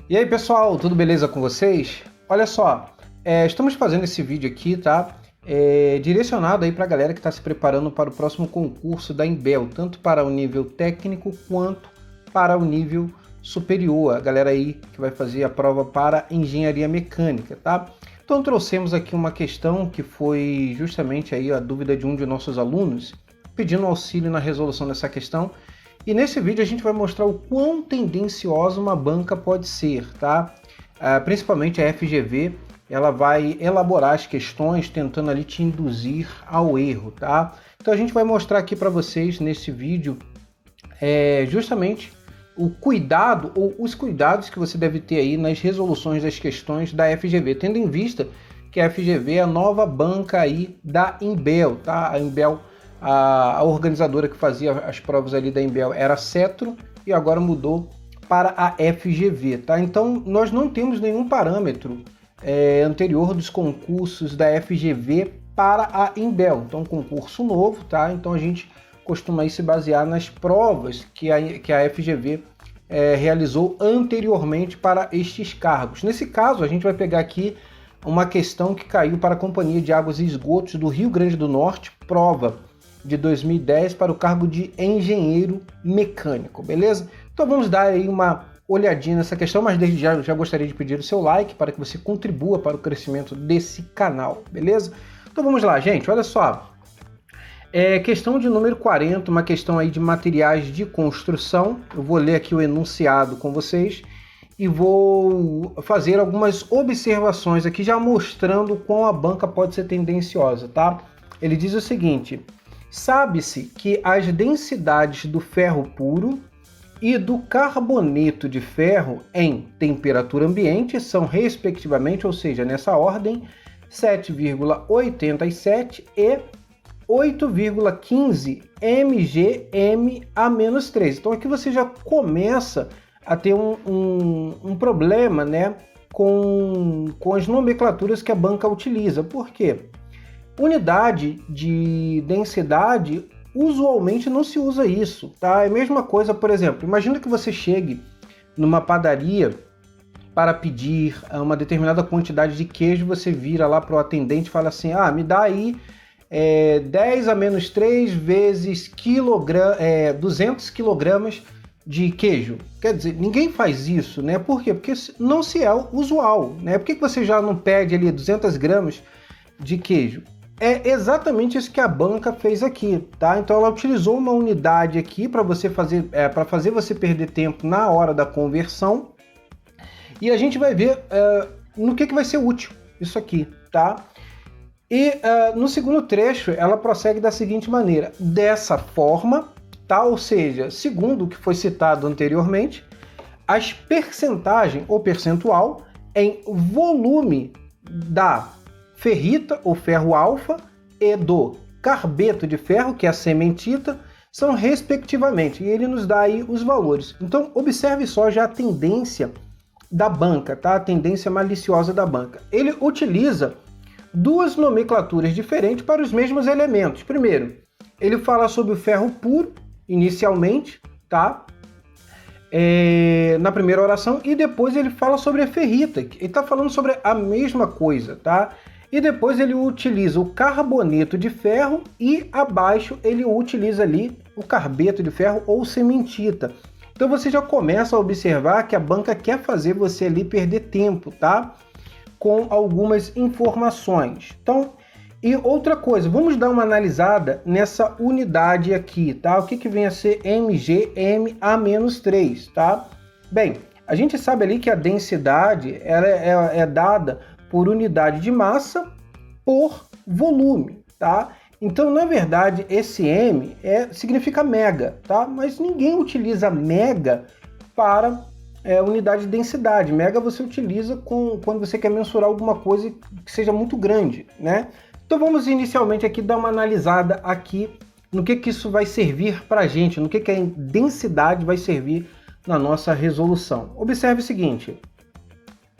E aí pessoal, tudo beleza com vocês? Olha só, estamos fazendo esse vídeo aqui, tá? Direcionado aí para a galera que está se preparando para o próximo concurso da Imbel, tanto para o nível técnico quanto para o nível superior, a galera aí que vai fazer a prova para engenharia mecânica, tá? Então trouxemos aqui uma questão que foi justamente aí a dúvida de um de nossos alunos, pedindo auxílio na resolução dessa questão. E nesse vídeo a gente vai mostrar o quão tendenciosa uma banca pode ser, tá? Principalmente a FGV, ela vai elaborar as questões tentando ali te induzir ao erro, tá? Então a gente vai mostrar aqui para vocês nesse vídeo justamente o cuidado ou os cuidados que você deve ter aí nas resoluções das questões da FGV, tendo em vista que a FGV é a nova banca aí da Imbel, tá? A Imbel, a organizadora que fazia as provas ali da Imbel era a Cetro e agora mudou para a FGV, tá? Então nós não temos nenhum parâmetro anterior dos concursos da FGV para a Imbel, então concurso novo, tá? Então a gente costuma aí se basear nas provas que a FGV realizou anteriormente para estes cargos. Nesse caso a gente vai pegar aqui uma questão que caiu para a Companhia de Águas e Esgotos do Rio Grande do Norte, prova de 2010 para o cargo de engenheiro mecânico, beleza? Então vamos dar aí uma olhadinha nessa questão, mas desde já gostaria de pedir o seu like para que você contribua para o crescimento desse canal, beleza? Então vamos lá, gente, olha só. Questão de número 40, uma questão aí de materiais de construção. Eu vou ler aqui o enunciado com vocês e vou fazer algumas observações aqui já mostrando como a banca pode ser tendenciosa, tá? Ele diz o seguinte: sabe-se que as densidades do ferro puro e do carboneto de ferro em temperatura ambiente são respectivamente, ou seja, nessa ordem, 7,87 e 8,15 mgm a menos 3. Então aqui você já começa a ter um problema, né, com as nomenclaturas que a banca utiliza. Por quê? Unidade de densidade, usualmente não se usa isso, tá? É a mesma coisa, por exemplo, imagina que você chegue numa padaria para pedir uma determinada quantidade de queijo, você vira lá para o atendente e fala assim: me dá aí 10 a menos 3 vezes 200 quilogramas de queijo. Quer dizer, ninguém faz isso, né? Por quê? Porque não se é usual, né? Por que você já não pede ali 200 gramas de queijo? É exatamente isso que a banca fez aqui, tá? Então ela utilizou uma unidade aqui para você fazer, para fazer você perder tempo na hora da conversão. E a gente vai ver no que vai ser útil isso aqui, tá? E no segundo trecho ela prossegue da seguinte maneira: dessa forma, tá? Ou seja, segundo o que foi citado anteriormente, as percentagem ou percentual em volume da ferrita ou ferro alfa e do carbeto de ferro, que é a sementita, são respectivamente, e ele nos dá aí os valores. Então observe só já a tendência da banca, tá? A tendência maliciosa da banca. Ele utiliza duas nomenclaturas diferentes para os mesmos elementos. Primeiro, ele fala sobre o ferro puro, inicialmente, tá? Na primeira oração, e depois ele fala sobre a ferrita. Ele está falando sobre a mesma coisa, tá? E depois ele utiliza o carboneto de ferro e abaixo ele utiliza ali o carbeto de ferro ou sementita. Então você já começa a observar que a banca quer fazer você ali perder tempo, tá? Com algumas informações. Então, e outra coisa, vamos dar uma analisada nessa unidade aqui, tá? O que vem a ser mgm a menos 3, tá? Bem, a gente sabe ali que a densidade ela é dada por unidade de massa por volume, tá? Então, na verdade, esse M significa mega, tá? Mas ninguém utiliza mega para unidade de densidade. Mega você utiliza quando você quer mensurar alguma coisa que seja muito grande, né? Então vamos inicialmente aqui dar uma analisada aqui no que isso vai servir para a gente, no que a densidade vai servir na nossa resolução. Observe o seguinte: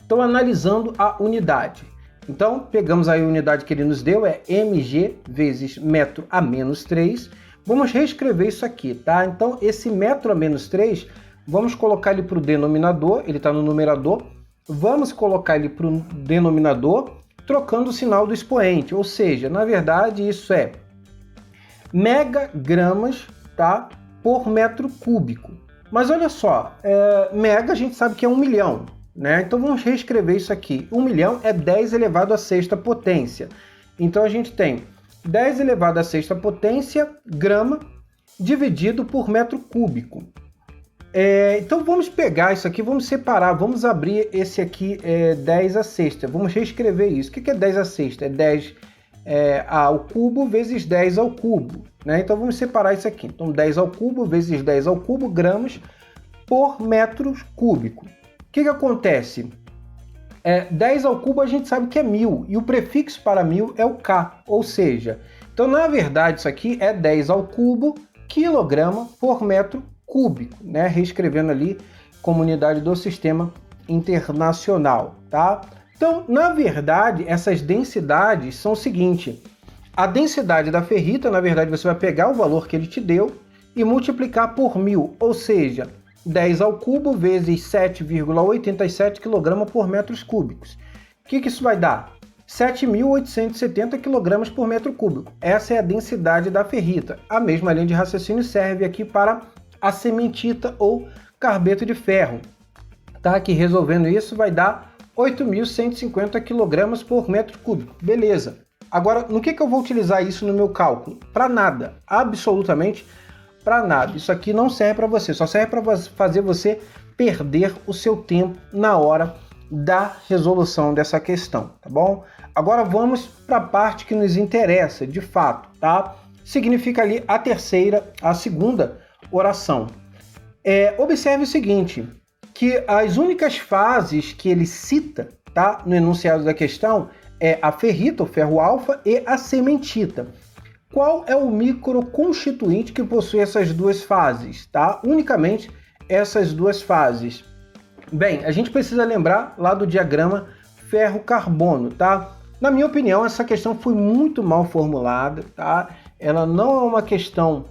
estou analisando a unidade. Então, pegamos aí a unidade que ele nos deu, é mg vezes metro a menos 3. Vamos reescrever isso aqui, tá? Então, esse metro a menos 3 Vamos colocar ele para o denominador, ele está no numerador. Vamos colocar ele para o denominador, trocando o sinal do expoente. Ou seja, na verdade, isso é megagramas, tá, por metro cúbico. Mas olha só, mega a gente sabe que é 1 milhão, né? Então vamos reescrever isso aqui. 1 milhão é 10 elevado à sexta potência. Então a gente tem 10 elevado à sexta potência grama dividido por metro cúbico. Então vamos pegar isso aqui, vamos separar, vamos abrir esse aqui 10 à sexta. Vamos reescrever isso. O que é 10 à sexta? É 10 ao cubo vezes 10 ao cubo, né? Então vamos separar isso aqui. Então 10 ao cubo vezes 10 ao cubo gramas por metro cúbico. O que acontece? 10 ao cubo a gente sabe que é 1000 e o prefixo para 1000 é o K, ou seja, então na verdade isso aqui é 10 ao cubo quilograma por metro cúbico, né? Reescrevendo ali como unidade do sistema internacional, tá? Então, na verdade, essas densidades são o seguinte: a densidade da ferrita, na verdade, você vai pegar o valor que ele te deu e multiplicar por 1000, ou seja, 10 ao cubo vezes 7,87 kg por metros cúbicos. O que isso vai dar? 7.870 kg por metro cúbico. Essa é a densidade da ferrita. A mesma linha de raciocínio serve aqui para a cementita ou carbeto de ferro, tá? Que resolvendo isso vai dar 8.150 kg por metro cúbico. Beleza. Agora, no que eu vou utilizar isso no meu cálculo? Para nada. Absolutamente para nada. Isso aqui não serve para você. Só serve para fazer você perder o seu tempo na hora da resolução dessa questão, tá bom? Agora vamos para a parte que nos interessa, de fato, tá? Significa ali a segunda oração. Observe o seguinte, que as únicas fases que ele cita, tá, no enunciado da questão é a ferrita, o ferro alfa, e a cementita. Qual é o microconstituinte que possui essas duas fases, tá? Unicamente essas duas fases. Bem, a gente precisa lembrar lá do diagrama ferro-carbono, tá? Na minha opinião, essa questão foi muito mal formulada, tá? Ela não é uma questão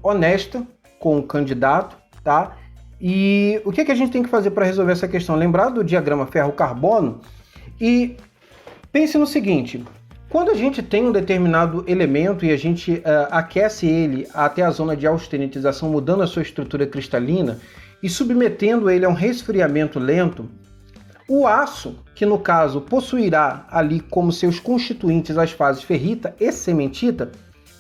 honesta com o candidato, tá? E o que a gente tem que fazer para resolver essa questão? Lembrar do diagrama ferro-carbono e pense no seguinte: quando a gente tem um determinado elemento e a gente aquece ele até a zona de austenitização, mudando a sua estrutura cristalina e submetendo ele a um resfriamento lento, o aço, que no caso possuirá ali como seus constituintes as fases ferrita e cementita,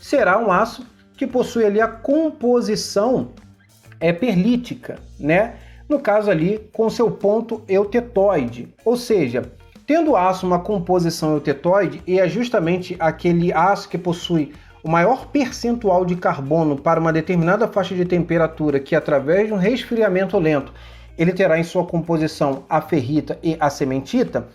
será um aço que possui ali a composição perlítica, né? No caso ali com seu ponto eutetoide, ou seja, tendo o aço uma composição eutetoide, e é justamente aquele aço que possui o maior percentual de carbono para uma determinada faixa de temperatura que, através de um resfriamento lento, ele terá em sua composição a ferrita e a cementita,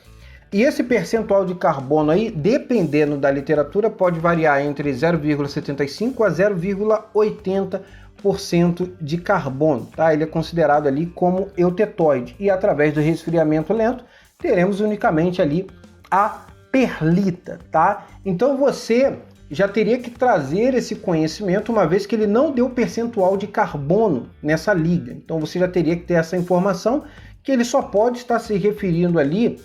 e esse percentual de carbono aí, dependendo da literatura, pode variar entre 0,75 a 0,80% de carbono, tá? Ele é considerado ali como eutetoide, e através do resfriamento lento, teremos unicamente ali a perlita, tá? Então você já teria que trazer esse conhecimento, uma vez que ele não deu percentual de carbono nessa liga. Então você já teria que ter essa informação, que ele só pode estar se referindo ali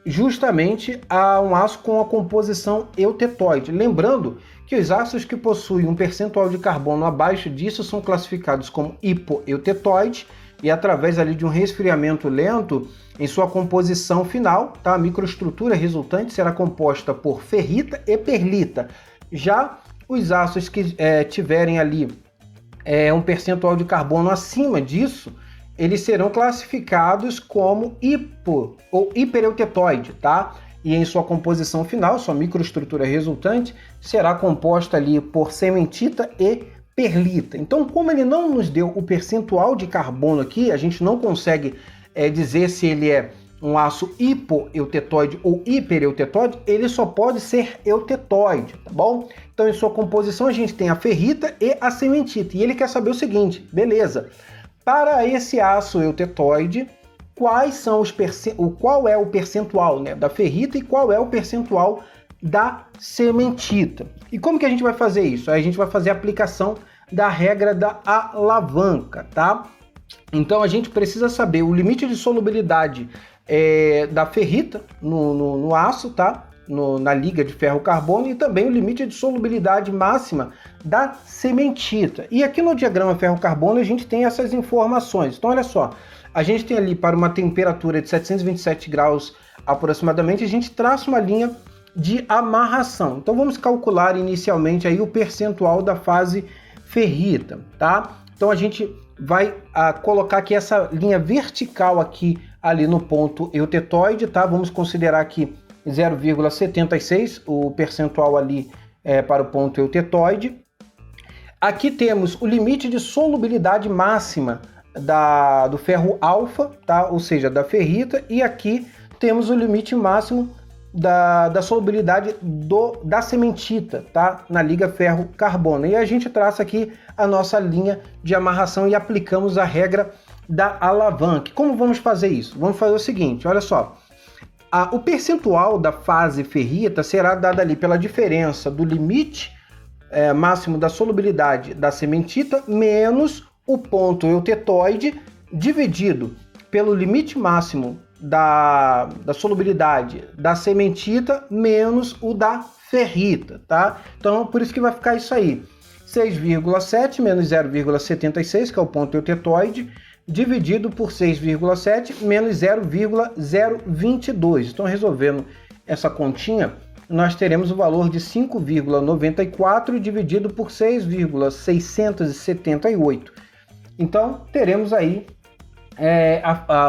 justamente a um aço com a composição eutetoide. Lembrando que os ácidos que possuem um percentual de carbono abaixo disso são classificados como hipoeutetoides, e através ali de um resfriamento lento, em sua composição final, tá? A microestrutura resultante será composta por ferrita e perlita. Já os ácidos que tiverem ali um percentual de carbono acima disso, eles serão classificados como hipo ou hipereutetoide, tá? E em sua composição final, sua microestrutura resultante será composta ali por cementita e perlita. Então, como ele não nos deu o percentual de carbono aqui, a gente não consegue dizer se ele é um aço hipoeutetoide ou hipereutetoide, ele só pode ser eutetoide, tá bom? Então, em sua composição, a gente tem a ferrita e a cementita. E ele quer saber o seguinte, beleza, para esse aço eutetoide, qual é o percentual, né, da ferrita e qual é o percentual da cementita? E como que a gente vai fazer isso? Aí a gente vai fazer a aplicação da regra da alavanca, tá? Então a gente precisa saber o limite de solubilidade da ferrita no aço, tá? Na liga de ferro-carbono, e também o limite de solubilidade máxima da cementita. E aqui no diagrama ferro-carbono a gente tem essas informações. Então olha só, a gente tem ali para uma temperatura de 727 graus aproximadamente, a gente traça uma linha de amarração. Então vamos calcular inicialmente aí o percentual da fase ferrita, tá? Então a gente vai colocar aqui essa linha vertical aqui ali no ponto eutetoide, tá? Vamos considerar aqui 0,76 o percentual ali para o ponto eutetoide. Aqui temos o limite de solubilidade máxima do ferro alfa, tá? Ou seja, da ferrita, e aqui temos o limite máximo da solubilidade da cementita, tá? Na liga ferro-carbono. E a gente traça aqui a nossa linha de amarração e aplicamos a regra da alavanca. Como vamos fazer isso? Vamos fazer o seguinte, olha só. O percentual da fase ferrita será dado ali pela diferença do limite máximo da solubilidade da cementita menos o ponto eutetoide dividido pelo limite máximo da solubilidade da cementita menos o da ferrita, tá? Então, por isso que vai ficar isso aí. 6,7 menos 0,76, que é o ponto eutetoide, dividido por 6,7 menos 0,022. Então, resolvendo essa continha, nós teremos o valor de 5,94 dividido por 6,678. Então, teremos aí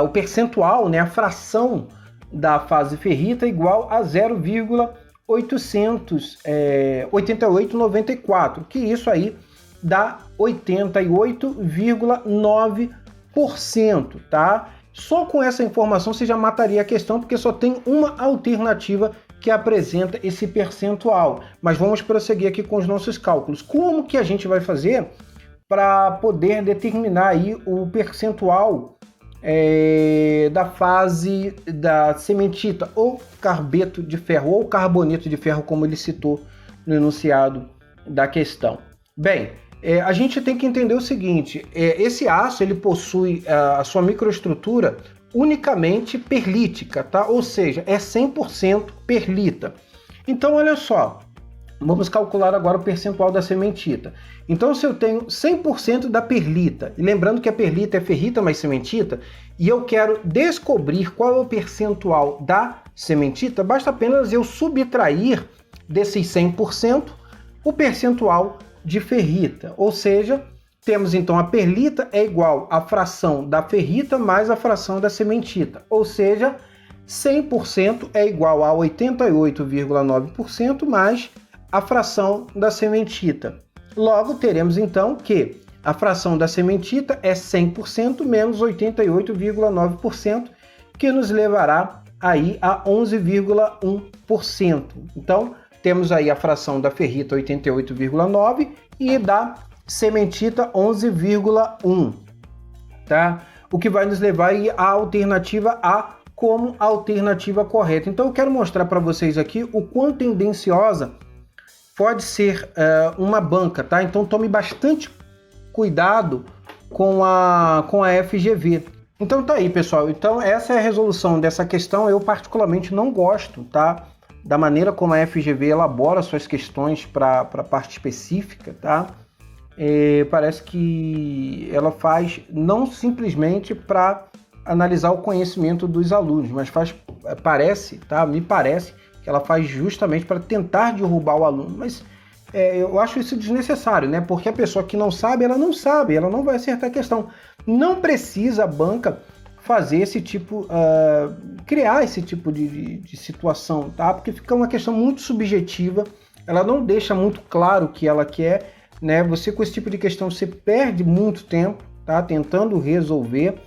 o percentual, né, a fração da fase ferrita igual a 0,8894, que isso aí dá 88,9%, tá? Só com essa informação você já mataria a questão, porque só tem uma alternativa que apresenta esse percentual. Mas vamos prosseguir aqui com os nossos cálculos. Como que a gente vai fazer para poder determinar aí o percentual da fase da cementita, ou carbeto de ferro, ou carboneto de ferro, como ele citou no enunciado da questão? Bem, a gente tem que entender o seguinte, esse aço ele possui a sua microestrutura unicamente perlítica, tá? Ou seja, é 100% perlita. Então, olha só, vamos calcular agora o percentual da cementita. Então, se eu tenho 100% da perlita, e lembrando que a perlita é ferrita mais cementita, e eu quero descobrir qual é o percentual da cementita, basta apenas eu subtrair desses 100% o percentual de ferrita. Ou seja, temos então a perlita é igual à fração da ferrita mais a fração da cementita. Ou seja, 100% é igual a 88,9% mais a fração da cementita. Logo, teremos então que a fração da cementita é 100% menos 88,9%, que nos levará aí a 11,1%. Então, temos aí a fração da ferrita 88,9% e da cementita 11,1%, tá? O que vai nos levar aí à alternativa A como alternativa correta. Então, eu quero mostrar para vocês aqui o quão tendenciosa pode ser uma banca, tá? Então tome bastante cuidado com a FGV. Então tá aí, pessoal. Então essa é a resolução dessa questão. Eu particularmente não gosto, tá? Da maneira como a FGV elabora suas questões para a parte específica, tá? Parece que ela faz não simplesmente para analisar o conhecimento dos alunos, mas me parece que ela faz justamente para tentar derrubar o aluno. Mas eu acho isso desnecessário, né? Porque a pessoa que não sabe, ela não vai acertar a questão. Não precisa a banca fazer esse tipo, criar esse tipo de situação, tá? Porque fica uma questão muito subjetiva, ela não deixa muito claro o que ela quer, né? Você com esse tipo de questão, você perde muito tempo, tá? Tentando resolver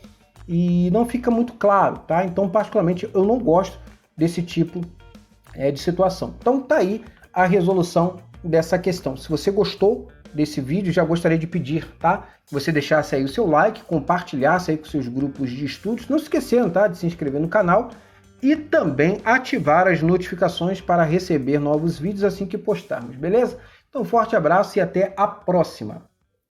e não fica muito claro, tá? Então, particularmente, eu não gosto desse tipo de situação. Então tá aí a resolução dessa questão. Se você gostou desse vídeo, já gostaria de pedir, tá? Que você deixasse aí o seu like, compartilhasse aí com seus grupos de estudos, não se esquecendo, tá? De se inscrever no canal e também ativar as notificações para receber novos vídeos assim que postarmos, beleza? Então forte abraço e até a próxima!